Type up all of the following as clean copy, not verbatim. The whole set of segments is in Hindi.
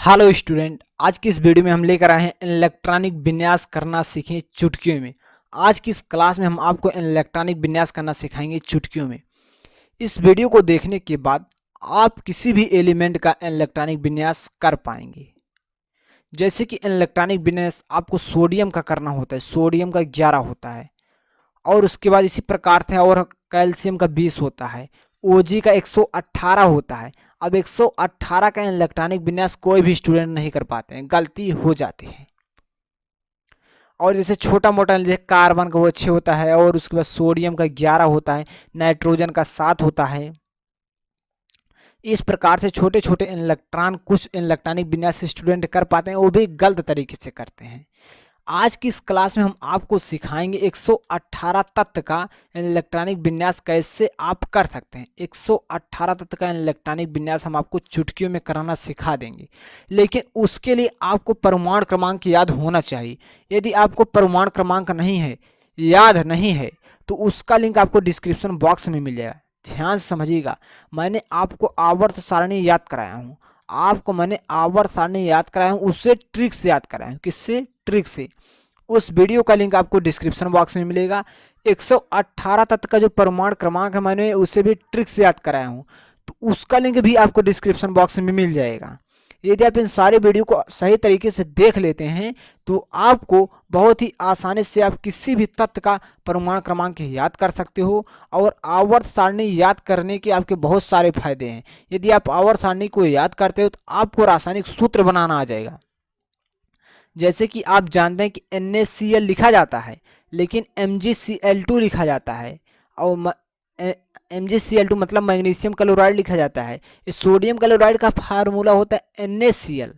हेलो स्टूडेंट, आज की इस वीडियो में हम लेकर आए हैं इलेक्ट्रॉनिक विन्यास करना सीखें चुटकियों में। आज की इस क्लास में हम आपको इलेक्ट्रॉनिक विन्यास करना सिखाएंगे चुटकियों में। इस वीडियो को देखने के बाद आप किसी भी एलिमेंट का इलेक्ट्रॉनिक विन्यास कर पाएंगे। जैसे कि इलेक्ट्रॉनिक विन्यास आपको सोडियम का करना होता है, सोडियम का 11 होता है, और उसके बाद इसी प्रकार से और कैल्शियम का 20 होता है, ओजी का 118 होता है। अब 118 का इलेक्ट्रॉनिक विन्यास कोई भी स्टूडेंट नहीं कर पाते हैं, गलती हो जाती है। और जैसे छोटा मोटा जैसे कार्बन का वो 6 होता है, और उसके बाद सोडियम का 11 होता है, नाइट्रोजन का 7 होता है। इस प्रकार से छोटे छोटे इलेक्ट्रॉन कुछ इलेक्ट्रॉनिक विन्यास स्टूडेंट कर पाते हैं, वो भी गलत तरीके से करते हैं। आज की इस क्लास में हम आपको सिखाएंगे 118 तत्व का इलेक्ट्रॉनिक विन्यास कैसे आप कर सकते हैं। 118 तत्व का इलेक्ट्रॉनिक विन्यास हम आपको चुटकियों में कराना सिखा देंगे, लेकिन उसके लिए आपको परमाणु क्रमांक याद होना चाहिए। यदि आपको परमाणु क्रमांक नहीं है, याद नहीं है, तो उसका लिंक आपको डिस्क्रिप्शन बॉक्स में मिल जाएगा। ध्यान से समझिएगा, मैंने आपको आवर्त सारणी याद कराया हूँ, आपको मैंने आवर्त सारणी याद कराया हूँ, उससे ट्रिक से याद कराया हूँ। किससे? ट्रिक से। उस वीडियो का लिंक आपको डिस्क्रिप्शन बॉक्स में मिलेगा। 118 तत्व का जो परमाणु क्रमांक है मैंने उसे भी ट्रिक से याद कराया हूँ, तो उसका लिंक भी आपको डिस्क्रिप्शन बॉक्स में मिल जाएगा। यदि आप इन सारे वीडियो को सही तरीके से देख लेते हैं तो आपको बहुत ही आसानी से आप किसी भी तत्व का परमाणु क्रमांक याद कर सकते हो। और आवर्त सारणी याद करने के आपके बहुत सारे फायदे हैं। यदि आप आवर्त सारणी को याद करते हो तो आपको रासायनिक सूत्र बनाना आ जाएगा। जैसे कि आप जानते हैं कि NaCl लिखा जाता है, लेकिन MgCl2 लिखा जाता है, और MgCl2 मतलब मैग्नीशियम क्लोराइड लिखा जाता है। इस सोडियम क्लोराइड का फार्मूला होता है NaCl,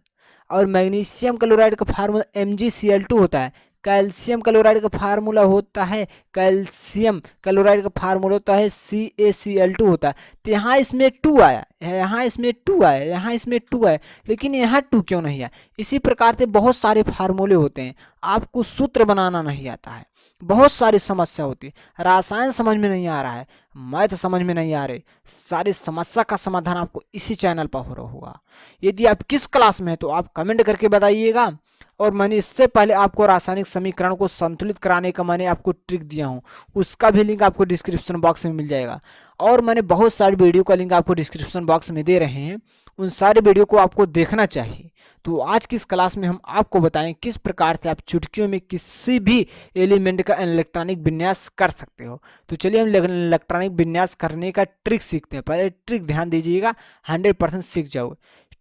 और मैग्नीशियम क्लोराइड का फार्मूला MgCl2 होता है। कैल्शियम क्लोराइड का फार्मूला होता है CaCl2 होता है। तो यहाँ इसमें 2 आया, यहाँ इसमें 2 आया, यहाँ इसमें 2 आया, लेकिन यहाँ 2 क्यों नहीं आया? इसी प्रकार से बहुत सारे फार्मूले होते हैं, आपको सूत्र बनाना नहीं आता है, बहुत सारी समस्या होती है। रसायन समझ में नहीं आ रहा है, मैथ समझ में नहीं आ रहे, सारी समस्या का समाधान आपको इसी चैनल पर हो रहा होगा। यदि आप किस क्लास में है तो आप कमेंट करके बताइएगा। और मैंने इससे पहले आपको रासायनिक समीकरण को संतुलित कराने का मैंने आपको ट्रिक दिया हूँ, उसका भी लिंक आपको डिस्क्रिप्शन बॉक्स में मिल जाएगा। और मैंने बहुत सारी वीडियो का लिंक आपको डिस्क्रिप्शन बॉक्स में दे रहे हैं, उन सारे वीडियो को आपको देखना चाहिए। तो आज की इस क्लास में हम आपको बताएं किस प्रकार से आप चुटकियों में किसी भी एलिमेंट का इलेक्ट्रॉनिक विन्यास कर सकते हो। तो चलिए हम इलेक्ट्रॉनिक विन्यास करने का ट्रिक सीखते हैं। पहले ट्रिक ध्यान दीजिएगा, 100% सीख जाओगे।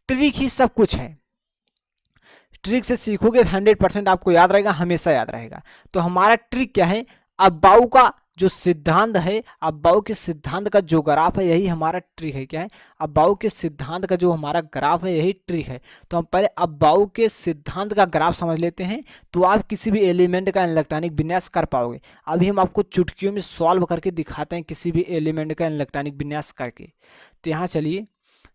ट्रिक ही सब कुछ है, ट्रिक से सीखोगे 100% आपको याद रहेगा, हमेशा याद रहेगा। तो हमारा ट्रिक क्या है? अबाउ का जो सिद्धांत है, अबाउ के सिद्धांत का जो ग्राफ है, यही हमारा ट्रिक है। क्या है? अबाउ के सिद्धांत का जो हमारा ग्राफ है, यही ट्रिक है। तो हम पहले अबाउ के सिद्धांत का ग्राफ समझ लेते हैं, तो आप किसी भी एलिमेंट का इलेक्ट्रॉनिक विन्यास कर पाओगे। अभी हम आपको चुटकियों में सॉल्व करके दिखाते हैं किसी भी एलिमेंट का इलेक्ट्रॉनिक विन्यास करके। तो यहाँ चलिए,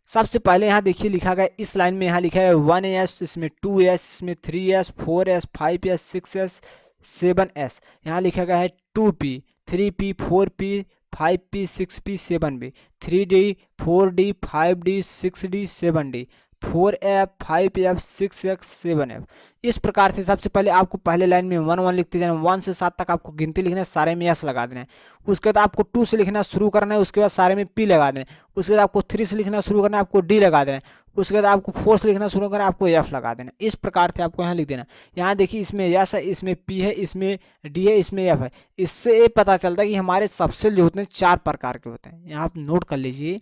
सबसे पहले यहाँ देखिए लिखा गया, इस लाइन में यहाँ लिखा है 1s, इसमें 2s, इसमें 3s, 4s, 5s, 6s, 7s। यहाँ लिखा गया है 2p, 3p, 4p, 5p, 6p, 7p, 3d, 4d, 5d, 6d, 7d, 4f, 5f, 6x, 7f। इस प्रकार से सबसे पहले आपको पहले लाइन में 1 1 लिखते जाना, 1 से 7 तक आपको गिनती लिखना है, सारे में s लगा देना है। उसके बाद आपको 2 से लिखना शुरू करना है, उसके बाद सारे में p लगा देना है। उसके बाद आपको 3 से लिखना शुरू करना है, आपको d लगा देना है। उसके बाद आपको 4 से लिखना शुरू करना है, आपको f लगा देना है। इस प्रकार से आपको यहाँ लिख देना। यहाँ देखिए, इसमें s है, इसमें p है, इसमें d है, इसमें f है। इससे ये पता चलता है कि हमारे सबसेल जो होते हैं 4 प्रकार के होते हैं। यहाँ आप नोट कर लीजिए,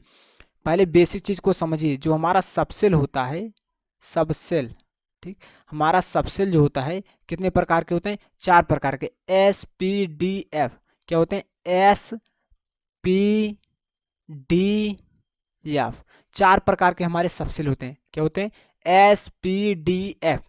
पहले बेसिक चीज को समझिए। जो हमारा सबसेल होता है, सबसेल, ठीक, हमारा सबसेल जो होता है कितने प्रकार के होते हैं? 4 प्रकार के। S P D F क्या होते हैं? S P D F 4 प्रकार के हमारे सबसेल होते हैं। क्या होते हैं? S P D F।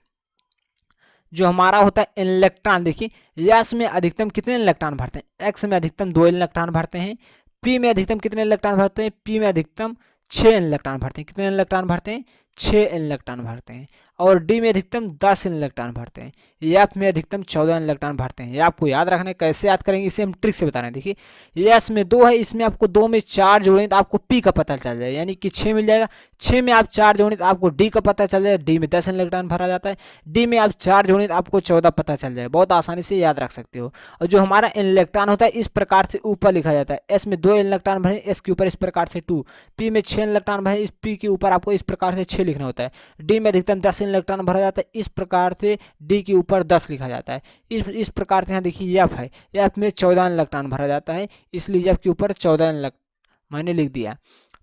जो हमारा होता है इलेक्ट्रॉन, देखिए यस में अधिकतम कितने इलेक्ट्रॉन भरते हैं? एक्स में अधिकतम 2 इलेक्ट्रॉन भरते हैं। पी में अधिकतम कितने इलेक्ट्रॉन भरते हैं? पी में अधिकतम 6 इलेक्ट्रॉन भरते हैं। कितने इलेक्ट्रॉन भरते हैं? 6 इलेक्ट्रॉन भरते हैं, और डी में अधिकतम 10 इलेक्ट्रॉन भरते हैं, एफ में अधिकतम 14 इलेक्ट्रॉन भरते हैं। ये आपको याद रखना है। कैसे याद करेंगे इसे हम ट्रिक से बता रहे हैं। देखिए एस में 2 है, इसमें आपको 2 में 4 जोड़ेंगे तो आपको पी का पता चल जाएगा, यानी कि 6 मिल जाएगा। 6 में आप 4 जोड़ेंगे तो आपको डी का पता चल जाएगा, डी में 10 इलेक्ट्रॉन भरा जाता है। डी में आप 4 जोड़ेंगे तो आपको 14 पता चल जाएगा। बहुत आसानी से याद रख सकते हो। और जो हमारा इलेक्ट्रॉन होता है इस प्रकार से ऊपर लिखा जाता है। एस में 2 इलेक्ट्रॉन भरे, एस के ऊपर इस प्रकार से 2। पी में 6 इलेक्ट्रॉन भरे, इस पी के ऊपर आपको इस प्रकार से 6 लिखना होता है। डी में अधिकतम 10 इलेक्ट्रॉन भरा जाता है, इस प्रकार से डी के ऊपर 10 लिखा जाता है। इस प्रकार से यहाँ देखिए एफ है, एफ में 14 इलेक्ट्रॉन भरा जाता है, इसलिए एफ के ऊपर 14 इलेक्ट्रॉन मैंने लिख दिया।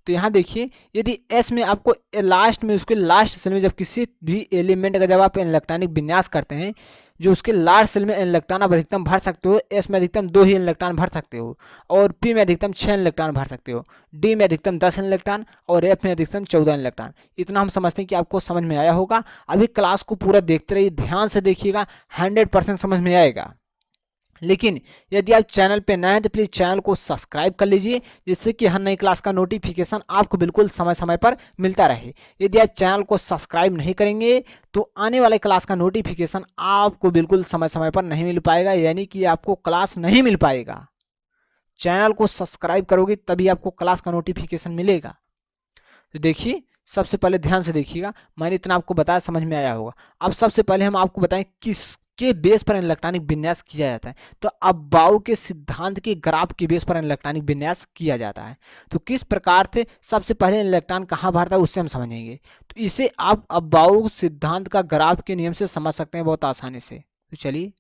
तो यहाँ देखिए यदि एस में आपको लास्ट में उसके लास्ट सेल में जब किसी भी एलिमेंट का जब आप इलेक्ट्रॉनिक विन्यास करते हैं, जो उसके लास्ट सेल में इलेक्ट्रॉन आप अधिकतम भर सकते हो, एस में अधिकतम 2 ही इलेक्ट्रॉन भर सकते हो, और पी में अधिकतम 6 इलेक्ट्रॉन भर सकते हो, डी में अधिकतम 10 इलेक्ट्रॉन, और एफ में अधिकतम 14 इलेक्ट्रॉन। इतना हम समझते हैं कि आपको समझ में आया होगा। अभी क्लास को पूरा देखते रहिए, ध्यान से देखिएगा, 100% समझ में आएगा। लेकिन यदि आप चैनल पे नए हैं तो प्लीज़ चैनल को सब्सक्राइब कर लीजिए, जिससे कि हर नई क्लास का नोटिफिकेशन आपको बिल्कुल समय समय पर मिलता रहे। यदि आप चैनल को सब्सक्राइब नहीं करेंगे तो आने वाले क्लास का नोटिफिकेशन आपको बिल्कुल समय समय पर नहीं मिल पाएगा, यानी कि आपको क्लास नहीं मिल पाएगा। चैनल को सब्सक्राइब करोगे तभी आपको क्लास का नोटिफिकेशन मिलेगा। तो देखिए सबसे पहले ध्यान से देखिएगा, मैंने इतना आपको बताया, समझ में आया होगा। अब सबसे पहले हम आपको बताएं किस के बेस पर इलेक्ट्रॉनिक विन्यास किया जाता है। तो अबाउ के सिद्धांत के ग्राफ के बेस पर इलेक्ट्रॉनिक विन्यास किया जाता है। तो किस प्रकार से सबसे पहले इलेक्ट्रॉन कहाँ भरता है उससे हम समझेंगे। तो इसे आप अबाउ सिद्धांत का ग्राफ के नियम से समझ सकते हैं बहुत आसानी से। तो चलिए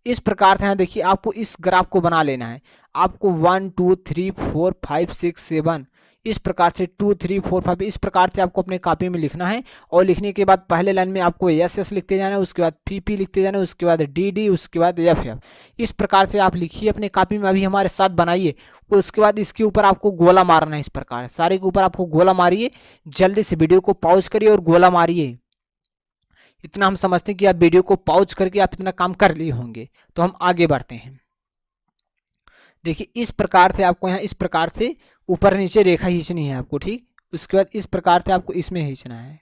इस प्रकार से यहाँ देखिए, आपको इस ग्राफ को बना लेना है। आपको 1 2 3 4 5 6 7 इस प्रकार से 2 3 4 5 इस प्रकार से आपको अपने कॉपी में लिखना है। और लिखने के बाद पहले लाइन में आपको एस एस लिखते जाना है, उसके बाद पी पी लिखते जाना है, उसके बाद डी डी, उसके बाद एफ एफ। इस प्रकार से आप लिखिए अपने कॉपी में, अभी हमारे साथ बनाइए। उसके बाद इसके ऊपर आपको गोला मारना है। इस प्रकार सारे के ऊपर आपको गोला मारिए। जल्दी से वीडियो को पॉज करिए और गोला मारिए। इतना हम समझते हैं कि आप वीडियो को पॉज करके आप इतना काम कर लिए होंगे। तो हम आगे बढ़ते हैं। देखिए इस प्रकार से आपको यहाँ इस प्रकार से ऊपर नीचे रेखा खींचनी है आपको, ठीक। उसके बाद इस प्रकार से आपको इसमें खींचना है।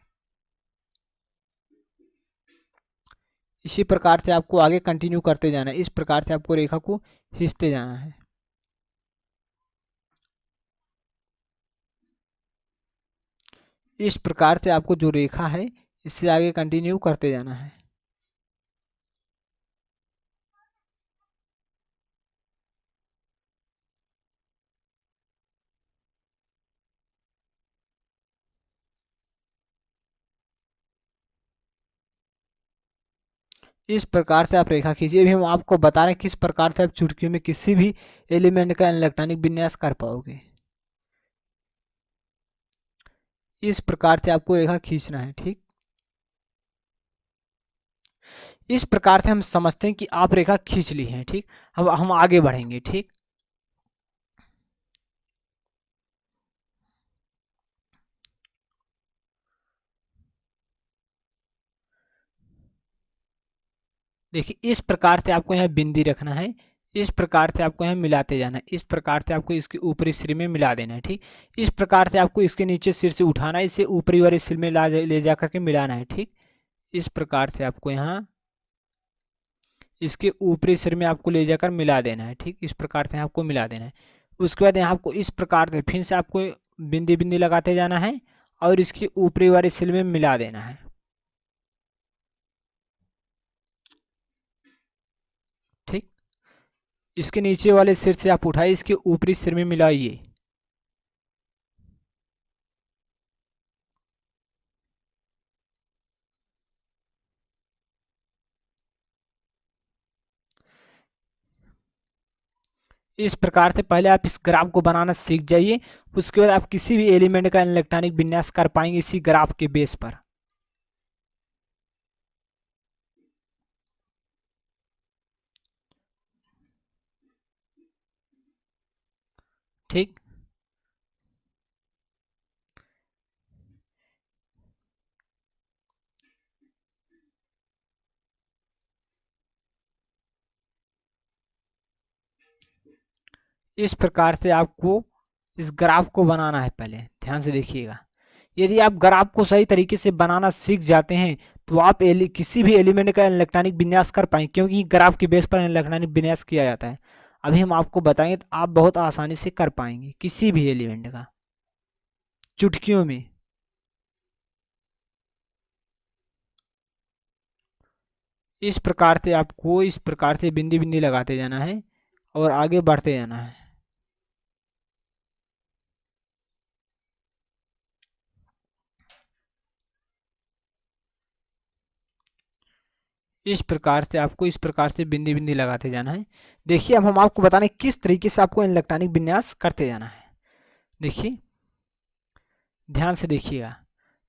इसी प्रकार से आपको आगे कंटिन्यू करते जाना है। इस प्रकार से आपको रेखा को खींचते जाना है। इस प्रकार से आपको जो रेखा है इससे आगे कंटिन्यू करते जाना है। इस प्रकार से आप रेखा खींचिए। अभी हम आपको बता रहे हैं किस प्रकार से आप चुटकियों में किसी भी एलिमेंट का इलेक्ट्रॉनिक विन्यास कर पाओगे। इस प्रकार से आपको रेखा खींचना है, ठीक। इस प्रकार से हम समझते हैं कि आप रेखा खींच ली है, ठीक। अब हम आगे बढ़ेंगे, ठीक। देखिए इस प्रकार से आपको यहाँ बिंदी रखना है। इस प्रकार से आपको यहाँ मिलाते जाना है। इस प्रकार से आपको इसके ऊपरी सिर में मिला देना है, ठीक। इस प्रकार से आपको इसके नीचे सिर से उठाना है, इसे ऊपरी वाले सिर में ले जा करके मिलाना है, ठीक। इस प्रकार से आपको यहाँ इसके ऊपरी सिर में आपको ले जाकर मिला देना है, ठीक। इस प्रकार से आपको मिला देना है। उसके बाद यहाँ आपको इस प्रकार से फिर से आपको बिंदी बिंदी लगाते जाना है और इसके ऊपरी वाले सिर में मिला देना है, ठीक। इसके नीचे वाले सिर से आप उठाइए, इसके ऊपरी सिर में मिलाइए। इस प्रकार से पहले आप इस ग्राफ को बनाना सीख जाइए। उसके बाद आप किसी भी एलिमेंट का इलेक्ट्रॉनिक विन्यास कर पाएंगे इसी ग्राफ के बेस पर, ठीक। इस प्रकार से आपको इस ग्राफ को बनाना है। पहले ध्यान से देखिएगा। यदि आप ग्राफ को सही तरीके से बनाना सीख जाते हैं तो आप किसी भी एलिमेंट का इलेक्ट्रॉनिक विन्यास कर पाएंगे, क्योंकि ग्राफ के बेस पर इलेक्ट्रॉनिक विन्यास किया जाता है। अभी हम आपको बताएंगे तो आप बहुत आसानी से कर पाएंगे किसी भी एलिमेंट का, चुटकियों में। इस प्रकार से आपको इस प्रकार से बिंदी बिंदी लगाते जाना है और आगे बढ़ते जाना है। इस प्रकार से आपको इस प्रकार से बिंदी बिंदी लगाते जाना है। देखिए अब हम आपको बताने किस तरीके से आपको इलेक्ट्रॉनिक विन्यास करते जाना है। देखिए ध्यान से देखिएगा,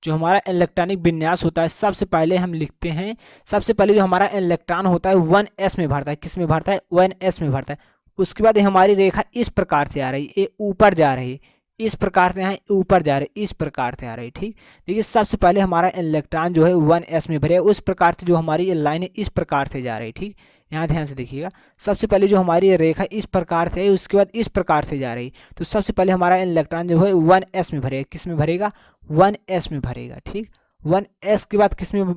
जो हमारा इलेक्ट्रॉनिक विन्यास होता है सबसे पहले हम लिखते हैं, सबसे पहले जो हमारा इलेक्ट्रॉन होता है 1s में भरता है। किस में भरता है? 1s में भरता है। उसके बाद हमारी रेखा इस प्रकार से आ रही है, ये ऊपर जा रही है, इस प्रकार से यहाँ ऊपर जा रही है, इस प्रकार से आ रही है। ठीक, देखिए सबसे पहले हमारा इलेक्ट्रॉन जो है 1s में भरे, उस प्रकार से जो हमारी लाइन है इस प्रकार से जा रही है। ठीक, यहाँ ध्यान से देखिएगा, सबसे पहले जो हमारी रेखा इस प्रकार से है, उसके बाद इस प्रकार से जा रही, तो सबसे पहले हमारा इलेक्ट्रॉन जो है 1s में भरेगा। किस में भरेगा? 1s में भरेगा। ठीक, 1s के बाद किस में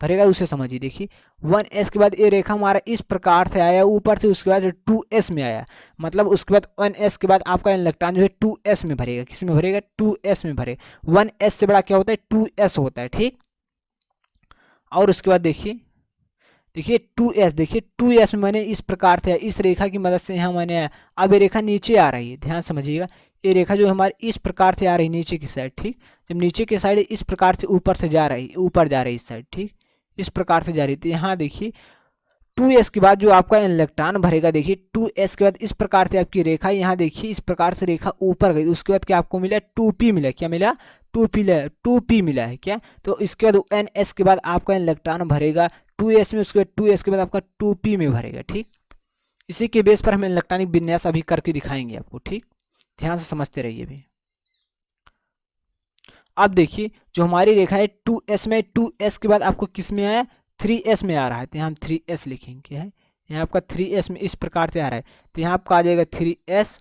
भरेगा उसे समझिए। देखिए 1s के बाद ये रेखा हमारा इस प्रकार से आया ऊपर से, उसके बाद 2s में आया, मतलब उसके बाद 1s के बाद आपका इलेक्ट्रॉन जो है 2s में भरेगा। किस में भरेगा? 2s में भरेगा। 1s से बड़ा क्या होता है? 2s होता है। ठीक, और उसके बाद देखिए 2s, देखिए 2s में मैंने इस प्रकार से इस रेखा की मदद से यहाँ मैंने, अब ये रेखा नीचे आ रही है, ध्यान समझिएगा, ये रेखा जो हमारी इस प्रकार से आ रही है नीचे की साइड। ठीक, जब नीचे की साइड इस प्रकार से ऊपर से जा रही, ऊपर जा रही इस साइड, ठीक इस प्रकार से जा रही थी। यहाँ देखिए 2s के बाद जो आपका इलेक्ट्रॉन भरेगा, देखिए 2s के बाद इस प्रकार से आपकी रेखा, यहाँ देखिए इस प्रकार से रेखा ऊपर गई, उसके बाद क्या आपको मिला? 2p मिला। क्या मिला? 2p मिला है क्या? तो इसके बाद ns के बाद आपका इलेक्ट्रॉन भरेगा 2s में, उसके बाद 2s के बाद आपका 2p में भरेगा। ठीक, इसी के बेस पर हम इलेक्ट्रॉनिक विन्यास अभी करके दिखाएंगे आपको। ठीक, ध्यान से समझते रहिए भी। अब देखिए जो हमारी रेखा है 2s में, 2s के बाद आपको किस में आया? 3s में आ रहा है, तो यहाँ हम 3s लिखेंगे। क्या है? यहाँ आपका 3s में इस प्रकार से आ रहा है, तो यहाँ आपका आ जाएगा 3s।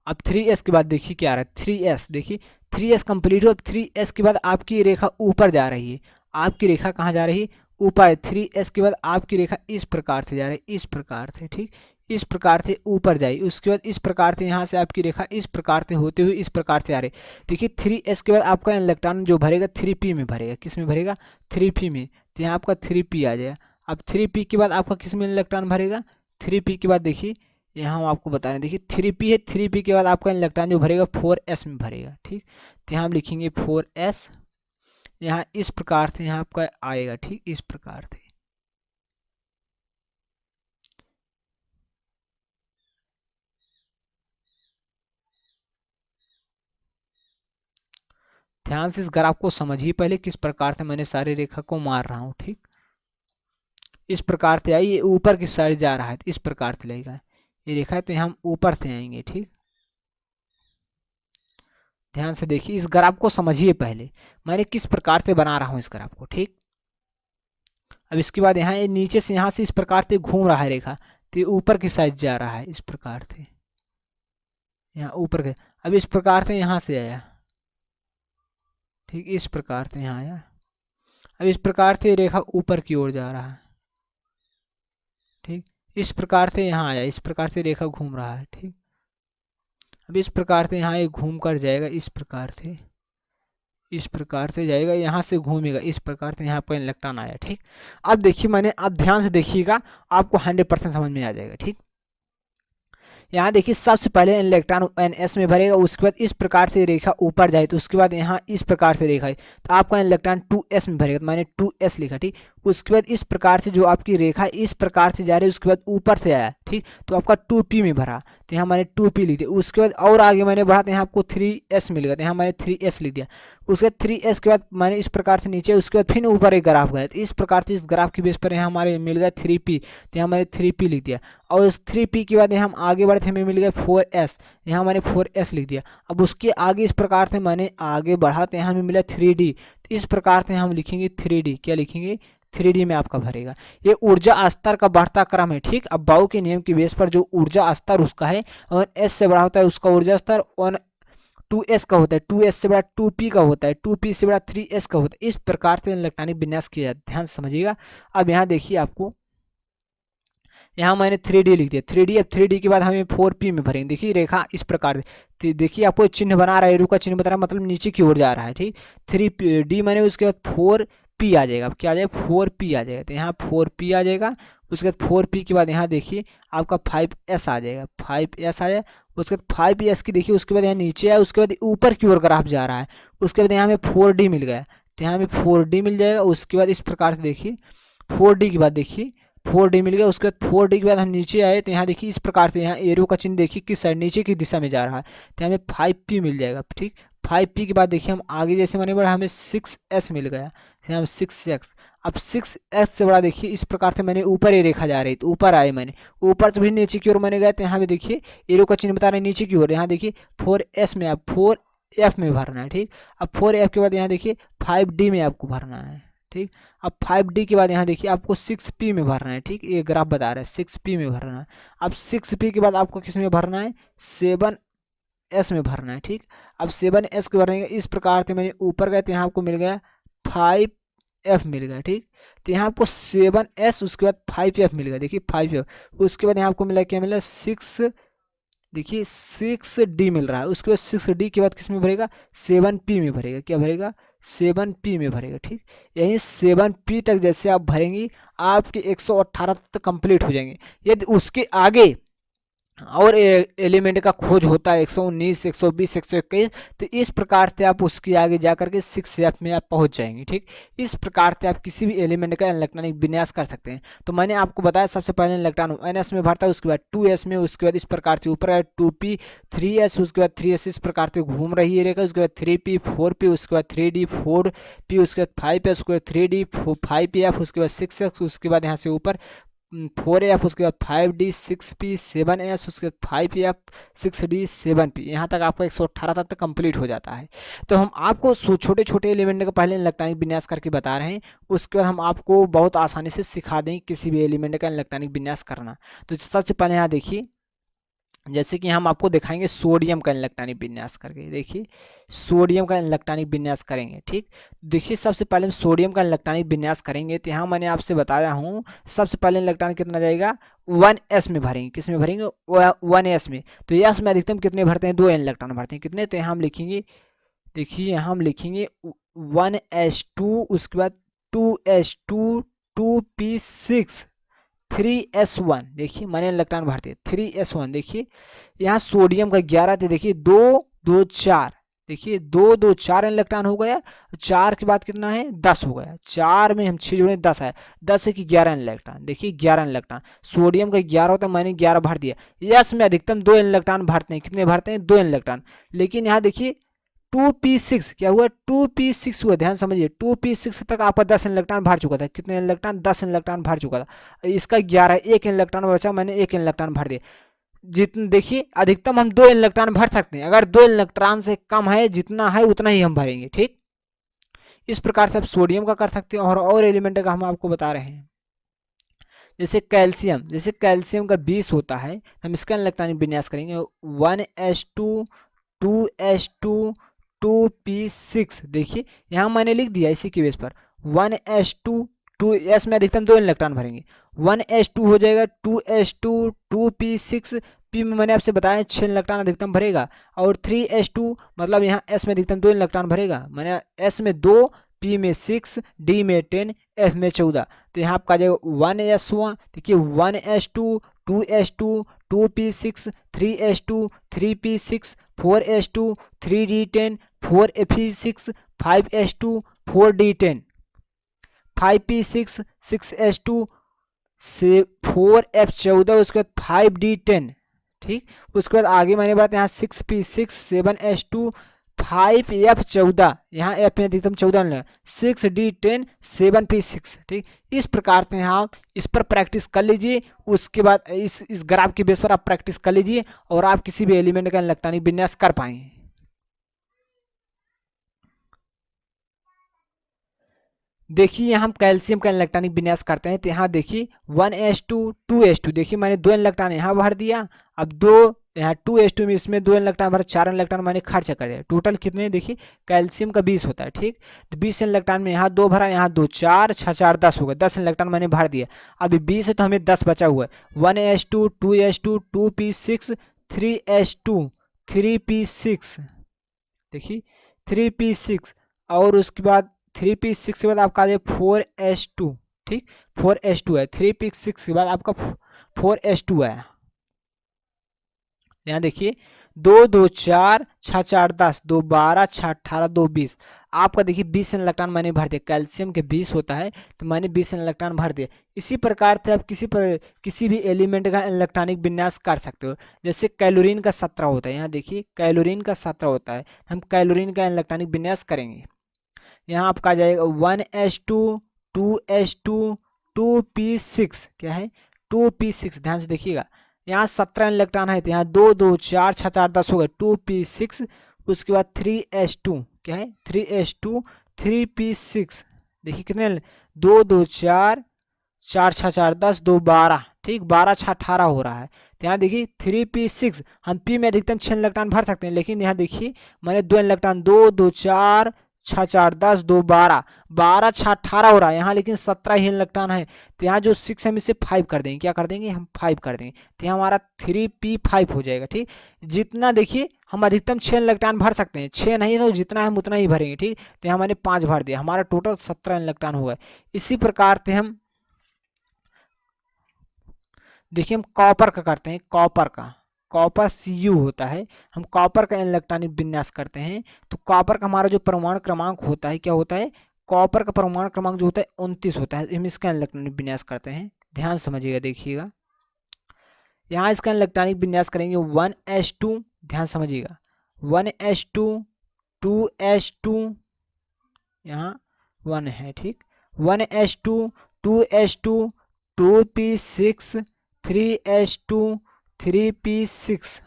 अब 3s के बाद देखिए क्या आ रहा है? 3s, देखिए 3s कंप्लीट हो। 3s के बाद आपकी रेखा ऊपर जा रही है, आपकी रेखा कहाँ जा रही है? ऊपर। 3s के बाद आपकी रेखा इस प्रकार से जा रही है, इस प्रकार से। ठीक, इस प्रकार से ऊपर जाइए, उसके बाद इस प्रकार से यहाँ से आपकी रेखा इस प्रकार से होते हुए इस प्रकार से आ रही। देखिए 3s के बाद आपका इलेक्ट्रॉन जो भरेगा 3p में भरेगा। किस में भरेगा? 3p में, तो यहाँ आपका 3p आ जाएगा। अब 3p के बाद आपका किस में इलेक्ट्रॉन भरेगा? 3p के बाद देखिए यहाँ हम आपको बता रहे हैं, देखिए 3p है, 3p के बाद आपका इलेक्ट्रॉन जो भरेगा 4s में भरेगा। ठीक, तो यहाँ हम लिखेंगे 4s, यहाँ इस प्रकार से यहाँ आपका आएगा। ठीक, इस प्रकार से। ध्यान से इस ग्राफ को समझिए पहले, किस प्रकार से मैंने सारी रेखा को मार रहा हूँ। ठीक, इस प्रकार से आई, ये ऊपर की साइड जा रहा है, तो इस प्रकार से लगेगा ये रेखा है, तो हम ऊपर से आएंगे। ठीक, ध्यान से देखिए, इस ग्राफ को समझिए पहले मैंने किस प्रकार से बना रहा हूँ इस ग्राफ को। ठीक, अब इसके बाद यहाँ ये नीचे से यहाँ से इस प्रकार से घूम रहा है रेखा, तो ये ऊपर की साइड जा रहा है इस प्रकार से, यहाँ ऊपर के। अब इस प्रकार से यहाँ से आया, ठीक इस प्रकार से यहाँ आया। अब इस प्रकार से रेखा ऊपर की ओर जा रहा है। ठीक, इस प्रकार से यहाँ आया, इस प्रकार से रेखा घूम रहा है। ठीक, अब इस प्रकार से यहाँ ये घूम कर जाएगा, इस प्रकार से, इस प्रकार से जाएगा, यहाँ से घूमेगा, इस प्रकार से यहाँ पर इलेक्ट्रॉन आया। ठीक, अब देखिए मैंने, अब ध्यान से देखिएगा, आपको 100% समझ में आ जाएगा। ठीक, यहाँ देखिए सबसे पहले इलेक्ट्रॉन ns में भरेगा, उसके बाद इस प्रकार से रेखा ऊपर जाए, तो उसके बाद यहाँ इस प्रकार से रेखा है, तो आपका इलेक्ट्रॉन 2s में भरेगा, तो मैंने 2s लिखा। ठीक, उसके बाद इस प्रकार से जो आपकी रेखा इस प्रकार से जा रही है, उसके बाद ऊपर से आया। ठीक, तो आपका 2p में भरा, तो यहाँ मैंने 2p लिख दिया। उसके बाद और आगे मैंने बढ़ा, तो यहाँ आपको 3s मिल गया, तो यहाँ मैंने 3s लिख दिया। उसके बाद 3s के बाद मैंने इस प्रकार से नीचे, उसके बाद फिर ऊपर एक ग्राफ गया, तो इस प्रकार से इस ग्राफ की बेस पर यहाँ हमारे मिल गया 3p, तो यहाँ मैंने 3p लिख दिया। और उस 3p के बाद हम आगे बढ़े, हमें मिल गया 4s, यहाँ मैंने 4s लिख दिया। अब उसके आगे इस प्रकार से मैंने आगे बढ़ा, तो यहाँ हमें मिला 3d, तो इस प्रकार से हम लिखेंगे 3d। क्या लिखेंगे? 3d में आपका भरेगा। ये ऊर्जा स्तर का बढ़ता क्रम है। ठीक, अब बाउ के नियम के बेस पर जो ऊर्जा स्तर उसका है, और s से बड़ा होता है उसका ऊर्जा स्तर, 2s का होता है, 2s से बड़ा 2p का होता है, 2p से बड़ा 3s का होता है। इस प्रकार से इलेक्ट्रॉनिक विन्यास किया जाता है, ध्यान से समझिएगा। अब यहाँ देखिए आपको, यहाँ मैंने 3D लिख दिया, 3D। अब 3D के बाद हमें 4p में भरेंगे। देखिए रेखा इस प्रकार से, देखिए आपको चिन्ह बना रहा है, एरो का चिन्ह बता रहा है, मतलब नीचे की ओर जा रहा है, ठीक। 3D मैंने, उसके बाद 4p आ जाएगा। अब क्या आ जाएगा, 4p आ जाएगा। तो यहाँ 4p आ जाएगा। उसके बाद 4p के बाद यहाँ देखिए आपका 5s आ जाएगा, 5s आ जाएगा। उसके बाद 5s की देखिए, उसके बाद यहाँ नीचे है, उसके बाद ऊपर की ओर ग्राफ जा रहा है। उसके बाद यहाँ हमें 4D मिल गया, तो यहाँ हमें 4D मिल जाएगा। उसके बाद इस प्रकार से देखिए 4D के बाद देखिए 4D मिल गया। उसके बाद 4D के बाद हम नीचे आए, तो यहाँ देखिए इस प्रकार से, यहाँ एरो का चिन्ह देखिए किस साइड, नीचे की दिशा में जा रहा है, तो हमें 5p मिल जाएगा, ठीक। 5p के बाद देखिए हम आगे जैसे मैंने बढ़ा, हमें 6s मिल गया, यहाँ 6x। अब 6s से बड़ा देखिए इस प्रकार से मैंने ऊपर ये रेखा जा रही, तो ऊपर आए मैंने, ऊपर से भी नीचे की ओर मैंने गया, तो यहाँ पे देखिए एरो का चिन्ह बता रहे हैं नीचे की ओर। यहाँ देखिए 4s में, आप 4f में भरना है, ठीक। अब 4f के बाद यहाँ देखिए 5D में आपको भरना है, ठीक। अब 5D के बाद यहाँ देखिए आपको 6p में भरना है, ठीक। ये ग्राफ बता रहा है 6p में भरना है। अब 6p के बाद आपको किस में भरना है, 7s में भरना है, ठीक। अब 7s के भरने इस प्रकार से मैंने ऊपर गए, तो यहाँ आपको मिल गया 5f मिल गया, ठीक। तो यहाँ आपको 7s, उसके बाद 5f मिल गया, देखिए 5f। उसके बाद यहाँ आपको मिला, क्या मिला, 6, देखिए 6D मिल रहा है। उसके बाद 6D के बाद किस में भरेगा, 7p में भरेगा, क्या भरेगा, 7p में भरेगा, ठीक। यही 7p तक जैसे आप भरेंगे, आपके 118 तक कंप्लीट हो जाएंगे। यदि उसके आगे और एलिमेंट का खोज होता है 119, 120, 121, तो इस प्रकार से आप उसके आगे जाकर के 6f में आप पहुंच जाएंगे, ठीक। इस प्रकार से आप किसी भी एलिमेंट का इलेक्ट्रॉनिक विन्यास कर सकते हैं। तो मैंने आपको बताया सबसे पहले इलेक्ट्रॉन 1s में भरता है, उसके बाद 2s में, उसके बाद इस प्रकार से ऊपर है 2p, 3s, उसके बाद 3s इस प्रकार से घूम रही है रेखा, उसके बाद 3p, 4p, उसके बाद 3d, 4p, उसके बाद 5s, उसके बाद 3d, 5pf, उसके बाद 6x, उसके बाद यहाँ से ऊपर 4f, उसके बाद 5d, 6p, 7s, उसके बाद 5f, 6d, 7p। यहाँ तक आपका 118 तक कंप्लीट हो जाता है। तो हम आपको छोटे छोटे एलिमेंट का पहले इलेक्ट्रॉनिक विन्यास करके बता रहे हैं, उसके बाद हम आपको बहुत आसानी से सिखा देंगे किसी भी एलिमेंट का इलेक्ट्रॉनिक विन्यास करना। तो सबसे पहले यहाँ देखिए, जैसे कि हम आपको दिखाएंगे सोडियम का इलेक्ट्रॉनिक विन्यास करके। देखिए सोडियम का इलेक्ट्रॉनिक विन्यास करेंगे, ठीक। देखिए सबसे पहले हम सोडियम का इलेक्ट्रॉनिक विन्यास करेंगे, तो यहाँ मैंने आपसे बताया हूँ सबसे पहले इलेक्ट्रॉन कितना जाएगा, 1s में भरेंगे। किस में भरेंगे, 1s में। तो s में अधिकतम कितने भरते हैं, 2 इलेक्ट्रॉन भरते हैं, कितने, तो यहाँ हम लिखेंगे, देखिए यहाँ हम लिखेंगे 1s2, उसके बाद 2s2, 2p6, 3s1। देखिए मैंने इलेक्ट्रॉन भरते 3s1। देखिए यहाँ सोडियम का 11 थे, देखिए 2 2 4, देखिए 2 2 4 इलेक्ट्रॉन हो गया। 4 के बाद कितना है, 10 हो गया। 4 में हम 6 जोड़े 10 है, 10 की 11 इलेक्ट्रॉन। देखिए 11 इलेक्ट्रॉन, सोडियम का 11 होता है, मैंने 11 भर दिया। यस में अधिकतम 2 इलेक्ट्रॉन भरते हैं, कितने भरते हैं, 2 इलेक्ट्रॉन। लेकिन यहाँ देखिए 2p6 क्या हुआ, 2p6 हुआ, ध्यान समझिए। 2p6 तक आपका 10 इलेक्ट्रॉन भर चुका था, कितने इलेक्ट्रॉन, 10 इलेक्ट्रॉन भर चुका था। इसका 11, 1 इलेक्ट्रॉन बचा, मैंने 1 इलेक्ट्रॉन भर दिया। जितने देखिए अधिकतम हम 2 इलेक्ट्रॉन भर सकते हैं, अगर 2 इलेक्ट्रॉन से कम है, जितना है उतना ही हम भरेंगे, ठीक। इस प्रकार से आप सोडियम का कर सकते हैं, और एलिमेंट का हम आपको बता रहे हैं। जैसे कैल्शियम, जैसे कैल्शियम का 20 होता है, हम इसका इलेक्ट्रॉनिक विन्यास करेंगे 1s2, 2s2, 2p6। देखिए यहाँ मैंने लिख दिया इसी के बेस पर 1s2, 2s में अधिकतम 2 इलेक्ट्रॉन भरेंगे, 1s2 हो जाएगा, 2s2, 2p6, p में मैंने आपसे बताया 6 इलेक्ट्रॉन अधिकतम भरेगा, और 3s2 मतलब यहाँ s में अधिकतम 2 इलेक्ट्रॉन भरेगा, मैंने s में 2, p में 6, d में 10, f में 14। तो यहाँ आपका आ जाएगा 1s1। देखिए 1s2, 2s2, 2p6, 3s2, 3p6, 4s2, 3d10, 4f6, 5s2, 4d10, 5p6, 6s2, 4f14, उसके बाद 5d10, ठीक। उसके बाद आगे मैंने बताया यहाँ 6p6, 7s2, 5f14, यहाँ f में अधिकतम 14, 6d10, 7p6, ठीक। इस प्रकार से यहाँ इस पर प्रैक्टिस कर लीजिए। उसके बाद इस ग्राफ के बेस पर आप प्रैक्टिस कर लीजिए, और आप किसी भी एलिमेंट का इलेक्ट्रॉनिक विन्यास कर पाएंगे। देखिए यहाँ हम कैल्शियम का इलेक्ट्रॉनिक विन्यास करते हैं, तो यहाँ देखिए 1s2 2s2, देखिए मैंने 2 इलेक्ट्रॉन यहाँ भर दिया। अब दो यहाँ 2s2 में इसमें 2 इलेक्ट्रॉन भर, 4 इलेक्ट्रॉन मैंने खर्च कर दिया। टोटल कितने, देखिए कैल्शियम का 20 होता है, ठीक। तो 20 इलेक्ट्रॉन में यहाँ 2 भरा, यहाँ 2, 4 6 4 10 हो गया, 10 इलेक्ट्रॉन मैंने भर दिया। अभी 20 है तो हमें 10 बचा हुआ है। 1s2 2s2 2p6 3s2 3p6, देखिए 3p6, और उसके बाद 3p6 के बाद आपका आ जाए 4s2, ठीक। 4s2 है, 3p6 के बाद आपका 4s2 आया। यहाँ देखिए 2 2 4 6 4 10 2 12 6 18 2 20, आपका देखिए 20 इलेक्ट्रॉन मैंने भर दिया। कैल्शियम के 20 होता है तो मैंने 20 इलेक्ट्रॉन भर दिया। इसी प्रकार से आप किसी भी एलिमेंट का इलेक्ट्रॉनिक विन्यास कर सकते हो। जैसे कैलोरीन का 17 होता है, यहाँ देखिए कैलोरीन का 17 होता है, हम कैलोरीन का इलेक्ट्रॉनिक विन्यास करेंगे। यहाँ आपका आ जाएगा 1s2 2s2 2p6, क्या है 2p6, ध्यान से देखिएगा। यहाँ 17 इलेक्ट्रॉन है तो यहाँ 2 2 4 6 4 10 हो गए 2p6। उसके बाद 3s2, क्या है 3s2 3p6, देखिए कितने 2 2 4 4 6 4 10 2 12, ठीक 12 6 18 हो रहा है। तो यहाँ देखिए 3p6, हम p में अधिकतम 6 इलेक्ट्रॉन भर सकते हैं, लेकिन यहाँ देखिए मैंने 2 इलेक्ट्रॉन 2 2 4 6 4 10 2 12 12 6 18 हो रहा है यहाँ, लेकिन 17 ही इलेक्ट्रॉन है। तो यहाँ जो 6 हम इसे 5 कर देंगे, क्या कर देंगे हम 5 कर देंगे, तो यहाँ हमारा 3p5 हो जाएगा, ठीक। जितना देखिए हम अधिकतम 6 इलेक्ट्रॉन भर सकते हैं, 6 नहीं तो जितना हम उतना ही भरेंगे, ठीक। तो यहाँ मैंने 5 भर दिया, हमारा टोटल 17 इलेक्ट्रॉन हो गए। इसी प्रकार से हम देखिए हम कॉपर का करते हैं, कॉपर का, कॉपर Cu होता है, हम कॉपर का इलेक्ट्रॉनिक विन्यास करते हैं। तो कॉपर का हमारा जो परमाणु क्रमांक होता है, क्या होता है, कॉपर का परमाणु क्रमांक जो होता है 29 होता है। हम इसका इलेक्ट्रॉनिक विन्यास करते हैं, ध्यान समझिएगा, देखिएगा यहाँ इसका इलेक्ट्रॉनिक विन्यास करेंगे 1s2, ध्यान समझिएगा 1s2 2s2, यहाँ 1 है, ठीक 1s2 2s2 2p6 3s2 3p6,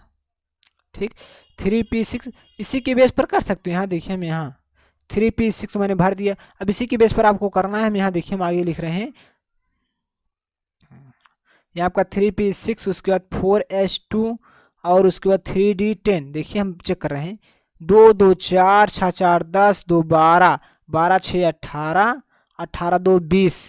ठीक 3p6 इसी के बेस पर कर सकते हो। यहाँ देखिए हम यहाँ 3p6 मैंने भर दिया। अब इसी के बेस पर आपको करना है, हम यहाँ देखिए हम आगे लिख रहे हैं, यहाँ आपका 3p6, उसके बाद 4s2 और उसके बाद 3d10, देखिए हम चेक कर रहे हैं 2 2 4 6 4 10 2 12 12 6 18 18 2 20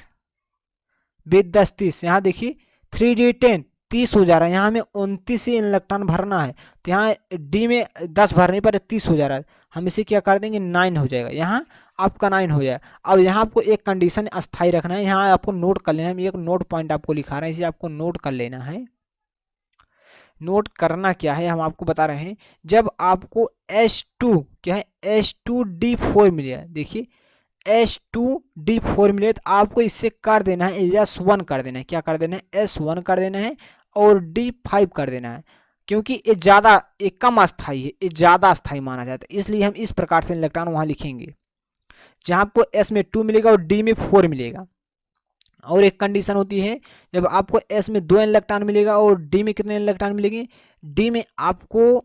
20 10 30, यहाँ देखिए 3d10 30 हो जा रहा है। यहाँ हमें 29 ही इलेक्ट्रॉन भरना है, तो यहाँ डी में 10 भरने पर 30 हो जा रहा है, हम इसे क्या कर देंगे 9 हो जाएगा, यहाँ आपका 9 हो जाएगा। अब यहाँ आपको एक कंडीशन अस्थाई रखना है, यहाँ आपको नोट कर लेना है, एक नोट पॉइंट आपको लिखा रहा है, इसे आपको नोट कर लेना है। नोट करना क्या है हम आपको बता रहे हैं, जब आपको S2, क्या है S2D4 मिले, देखिए S2D4 मिले तो आपको इससे कर देना है S1 कर देना है, क्या कर देना है S1 कर देना है और D5 कर देना है, क्योंकि ये ज़्यादा, ये कम अस्थाई है, ये ज़्यादा अस्थाई माना जाता है, इसलिए हम इस प्रकार से इलेक्ट्रॉन वहाँ लिखेंगे जहाँ आपको S में 2 मिलेगा और D में 4 मिलेगा। और एक कंडीशन होती है जब आपको S में 2 इलेक्ट्रॉन मिलेगा और D में कितने इलेक्ट्रॉन मिलेंगे, D में आपको,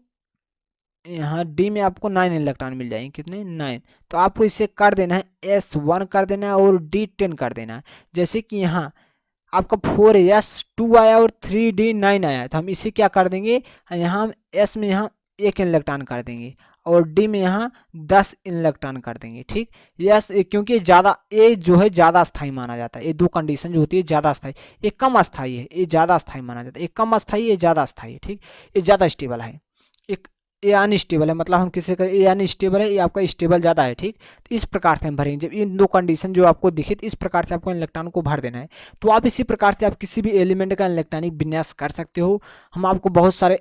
यहाँ डी में आपको 9 इलेक्ट्रॉन मिल जाएंगे, कितने 9, तो आपको इसे कर देना है S1 कर देना है और D10 कर देना है। जैसे कि यहाँ आपका 4s2 आया और 3d9 आया, तो हम इसे क्या कर देंगे, यहाँ हम S में यहाँ 1 इलेक्ट्रॉन कर देंगे और D में यहाँ 10 इलेक्ट्रॉन कर देंगे, ठीक। यस, क्योंकि ज़्यादा ये जो है ज़्यादा अस्थाई माना जाता है, ये दो कंडीशन जो होती है ज़्यादा अस्थाई, ये कम अस्थाई है, ये ज़्यादा अस्थाई माना जाता है, ये कम अस्थाई, ये ज़्यादा अस्थाई है, ठीक। ये ज़्यादा स्टेबल है, एक ये अनस्टेबल है, मतलब हम किसी का ये अनस्टेबल है, ये आपका स्टेबल ज़्यादा है, ठीक। तो इस प्रकार से हम भरेंगे, जब इन दो कंडीशन जो आपको दिखे तो इस प्रकार से आपको इलेक्ट्रॉन को भर देना है। तो आप इसी प्रकार से आप किसी भी एलिमेंट का इलेक्ट्रॉनिक विन्यास कर सकते हो। हम आपको बहुत सारे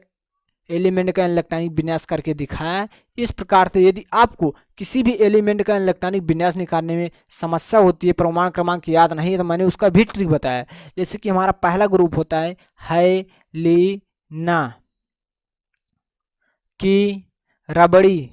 एलिमेंट का इलेक्ट्रॉनिक विन्यास करके दिखाया है। इस प्रकार से यदि आपको किसी भी एलिमेंट का इलेक्ट्रॉनिक विन्यास निकालने में समस्या होती है, परमाणु क्रमांक याद नहीं है, तो मैंने उसका भी ट्रिक बताया। जैसे कि हमारा पहला ग्रुप होता है हाइलिना की रबड़ी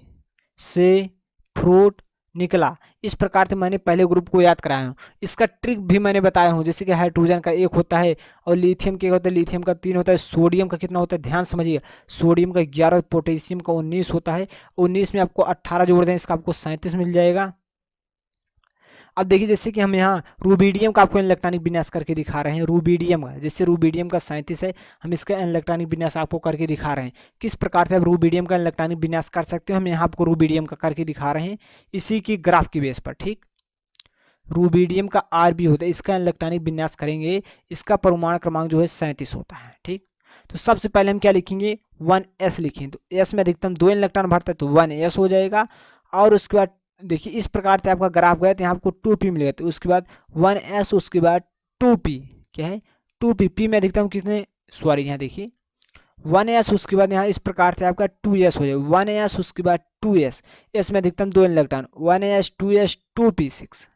से फ्रूट निकला, इस प्रकार से मैंने पहले ग्रुप को याद कराया हूँ। इसका ट्रिक भी मैंने बताया हूँ, जैसे कि हाइड्रोजन का 1 होता है और लिथियम के होता है, लिथियम का 3 होता है, सोडियम का कितना होता है ध्यान समझिए, सोडियम का 11, पोटेशियम का 19 होता है, 19 में आपको 18 जोड़ दें, इसका आपको 37 मिल जाएगा। अब देखिए जैसे कि हम यहाँ रूबीडियम का आपको इलेक्ट्रॉनिक विन्यास करके दिखा रहे हैं। रूबीडियम का, जैसे रूबीडियम का 37 है, हम इसका इलेक्ट्रॉनिक विन्यास आपको करके दिखा रहे हैं। किस प्रकार से आप रूबीडियम का इलेक्ट्रॉनिक विन्यास कर सकते हो, हम यहाँ आपको रूबीडियम का करके दिखा रहे हैं इसी की ग्राफ की बेस पर। ठीक, रूबीडियम का RB होता है, इसका इलेक्ट्रॉनिक विन्यास करेंगे, इसका परमाणु क्रमांक जो है 37 होता है। ठीक, तो सबसे पहले हम क्या लिखेंगे, 1s लिखेंगे। तो s में अधिकतम 2 इलेक्ट्रॉन भरता है तो 1s हो जाएगा। और उसके बाद देखिए इस प्रकार से आपका ग्राफ गया तो यहाँ आपको 2p मिलेगा। तो उसके बाद 1s, उसके बाद 2p, क्या है 2p, p में अधिकतम कितने, सॉरी यहाँ देखिए 1s, उसके बाद यहाँ इस प्रकार से आपका 2s हो जाएगा। 1s उसके बाद 2s, s में अधिकतम 2 electron, 1s 2s 2p6,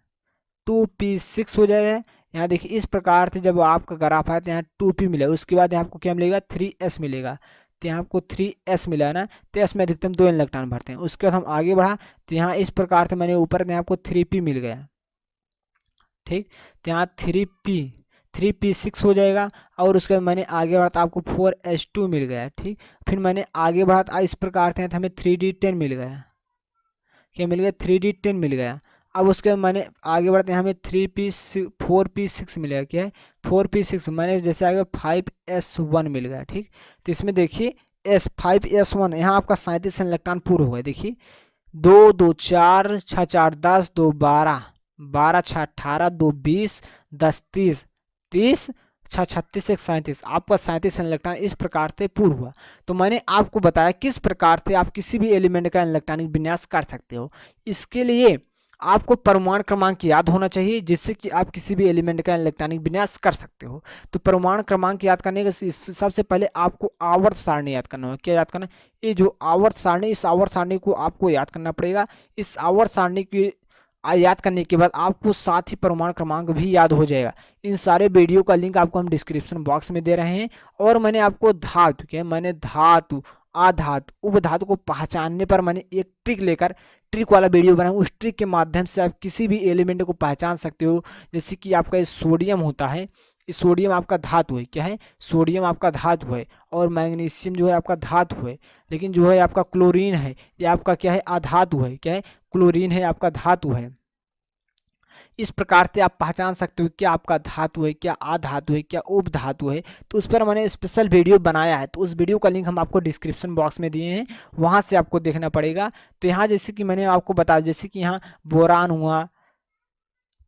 2p6 हो जाएगा। यहाँ देखिए इस प्रकार से जब आपका ग्राफ आया तो यहाँ 2p मिलेगा। उसके बाद यहाँ आपको क्या मिलेगा, 3s मिलेगा। तो यहाँ आपको 3s मिला ना, तो s में अधिकतम 2 इलेक्ट्रॉन भरते हैं। उसके बाद हम आगे बढ़ा तो यहाँ इस प्रकार से मैंने ऊपर यहाँ आपको 3p मिल गया। ठीक, तो यहाँ 3p6 हो जाएगा। और उसके बाद मैंने आगे बढ़ा तो आपको 4s2 मिल गया। ठीक, फिर मैंने आगे बढ़ा तो इस प्रकार से हमें 3d10 मिल गया। क्या मिल गया, 3d10 मिल गया। अब उसके बाद मैंने आगे बढ़ते हैं, हमें 4p6 मिलेगा। क्या है 4p6, मैंने जैसे आगे 5s1 मिल गया। ठीक, तो इसमें देखिए S5s1, यहाँ आपका 37 इलेक्ट्रॉन पूर्ण हुआ है। देखिए 2 2 4 6 4 10 2 12 12 6 18 2 20 10 30 30 6 36 1 37, आपका 37 इलेक्ट्रॉन इस प्रकार से पूर्ण हुआ। तो मैंने आपको बताया किस प्रकार से आप किसी भी एलिमेंट का इलेक्ट्रॉनिक विन्यास कर सकते हो। इसके लिए आपको परमाणु क्रमांक याद होना चाहिए, जिससे कि आप किसी भी एलिमेंट का इलेक्ट्रॉनिक विन्यास कर सकते हो। तो परमाणु क्रमांक याद करने का सबसे पहले आपको आवर्त सारणी याद करना होगा। क्या याद करना, ये जो आवर्त सारणी, इस आवर्त सारणी को आपको याद करना पड़ेगा। इस आवर्त सारणी की याद करने के बाद आपको साथ ही परमाणु क्रमांक भी याद हो जाएगा। इन सारे वीडियो का लिंक आपको हम डिस्क्रिप्शन बॉक्स में दे रहे हैं। और मैंने आपको धातु, क्या मैंने धातु, आधातु, उपधातु को पहचानने पर मैंने एक ट्रिक वाला वीडियो बनाया। उस ट्रिक के माध्यम से आप किसी भी एलिमेंट को पहचान सकते हो। जैसे कि आपका ये सोडियम होता है, इस सोडियम आपका धातु है। क्या है, सोडियम आपका धातु है। और मैग्नीशियम जो है आपका धातु है। लेकिन जो है आपका क्लोरीन है, ये आपका क्या है, अधातु है। क्या है, क्लोरीन है आपका धातु है। इस प्रकार से आप पहचान सकते हो क्या आपका धातु है, क्या अधातु है, क्या उपधातु है। तो उस पर मैंने स्पेशल वीडियो बनाया है। तो उस वीडियो का लिंक हम आपको डिस्क्रिप्शन बॉक्स में दिए हैं, वहाँ से आपको देखना पड़ेगा। तो यहाँ जैसे कि मैंने आपको बताया, जैसे कि यहाँ बोरान हुआ,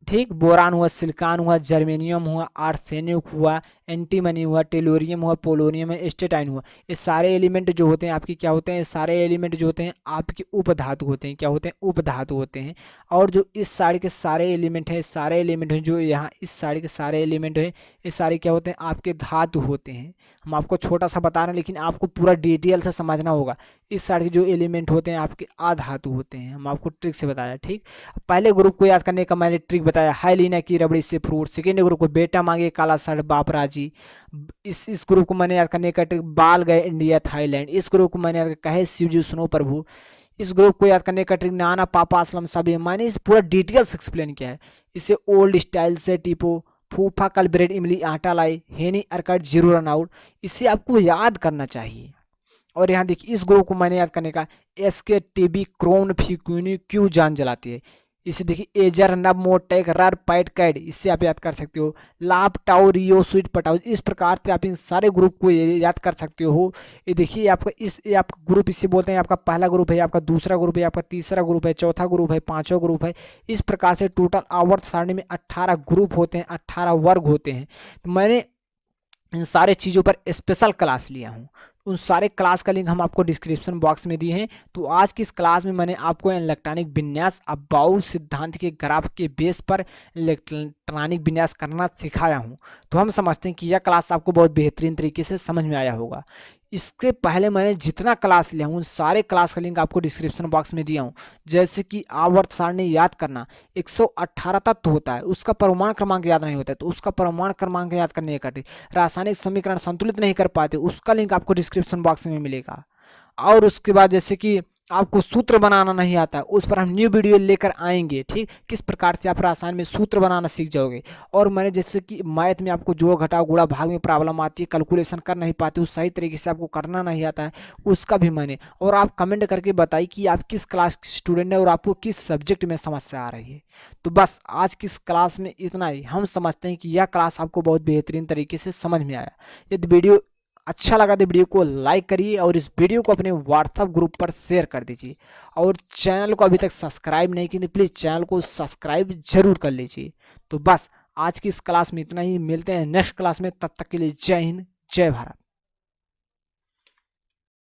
ठीक, बोरान हुआ, सिलिकॉन हुआ, जर्मेनियम हुआ, आर्सेनिक हुआ, एंटीमनी हुआ, टेलोरियम हुआ, पोलोनियम है, एस्टेटाइन हुआ। ये सारे एलिमेंट जो होते हैं आपके क्या होते हैं, सारे एलिमेंट जो होते हैं आपके उपधातु होते हैं। क्या होते हैं, उपधातु होते हैं। और जो इस साइड के सारे एलिमेंट हैं, सारे एलिमेंट हैं जो यहाँ इस साइड के सारे एलिमेंट हैं, ये सारे क्या होते हैं, आपके धातु होते हैं। हम आपको छोटा सा बता रहे हैं, लेकिन आपको पूरा डिटेल से समझना होगा। इस साइड के जो एलिमेंट होते हैं आपके अधातु होते हैं। हम आपको ट्रिक से बताया। ठीक, पहले ग्रुप को याद करने का मैंने ट्रिक बताया, हाइलिना की रबड़ी से फ्रूट। सेकेंड ग्रुप को बेटा मांगे काला सड़ बाप राजी। इस ग्रुप को मैंने याद करने का ट्रिक, बाल गए इंडिया थाईलैंड। इस ग्रुप को मैंने याद कहे शिवजी सुनो प्रभु। इस ग्रुप को याद करने का ट्रिक, नाना पापा असलम सभी। मैंने इस पूरा डिटेल्स एक्सप्लेन किया है। इसे ओल्ड स्टाइल से टिपो, फूफा कल ब्रेड इमली आटा लाई, हेनी अरकट जीरो रन आउट। इसे आपको याद करना चाहिए। और यहाँ देखिए इस ग्रुप को मैंने याद करने का, SK TB क्रोन फ्यूक्यूनी क्यों जान जलाती है। इसे देखिए एजर नब मोटेक रर पैट कैड, इससे आप याद कर सकते हो। लाभ टाउ रियो स्वीट पटाउ, इस प्रकार से आप इन सारे ग्रुप को याद कर सकते हो। ये देखिए आपका ये आपका ग्रुप इसे बोलते हैं, आपका पहला ग्रुप है, आपका दूसरा ग्रुप है, आपका तीसरा ग्रुप है, चौथा ग्रुप है, पांचवा ग्रुप है। इस प्रकार से टोटल आवर्त सारणी में 18 ग्रुप होते हैं, 18 वर्ग होते हैं। तो मैंने इन सारे चीज़ों पर स्पेशल क्लास लिया हूँ। उन सारे क्लास का लिंक हम आपको डिस्क्रिप्शन बॉक्स में दिए हैं। तो आज की इस क्लास में मैंने आपको इलेक्ट्रॉनिक विन्यास अबाउ सिद्धांत के ग्राफ के बेस पर इलेक्ट्रॉनिक विन्यास करना सिखाया हूँ। तो हम समझते हैं कि यह क्लास आपको बहुत बेहतरीन तरीके से समझ में आया होगा। इसके पहले मैंने जितना क्लास लिया हूँ उन सारे क्लास का लिंक आपको डिस्क्रिप्शन बॉक्स में दिया हूँ। जैसे कि आवर्त सारणी याद करना, 118 तत्व होता है, उसका परमाणु क्रमांक याद नहीं होता है, तो उसका परमाणु क्रमांक याद करने का, रासायनिक समीकरण संतुलित नहीं कर पाते, उसका लिंक आपको डिस्क्रिप्शन बॉक्स में मिलेगा। और उसके बाद जैसे कि आपको सूत्र बनाना नहीं आता, उस पर हम न्यू वीडियो लेकर आएंगे। ठीक, किस प्रकार से आप रसायन में सूत्र बनाना सीख जाओगे। और मैंने जैसे कि मैथ में आपको जोड़ घटाव गुणा भाग में प्रॉब्लम आती है, कैलकुलेशन कर नहीं पाते, उस सही तरीके से आपको करना नहीं आता है, उसका भी मैंने। और आप कमेंट करके बताइए कि आप किस क्लास के स्टूडेंट हैं और आपको किस सब्जेक्ट में समस्या आ रही है। तो बस आज की इस क्लास में इतना ही। हम समझते हैं कि यह क्लास आपको बहुत बेहतरीन तरीके से समझ में आया। यदि वीडियो अच्छा लगा तो वीडियो को लाइक करिए और इस वीडियो को अपने व्हाट्सएप ग्रुप पर शेयर कर दीजिए। और चैनल को अभी तक सब्सक्राइब नहीं किया तो प्लीज़ चैनल को सब्सक्राइब जरूर कर लीजिए। तो बस आज की इस क्लास में इतना ही, मिलते हैं नेक्स्ट क्लास में, तब तक के लिए जय हिंद जय भारत।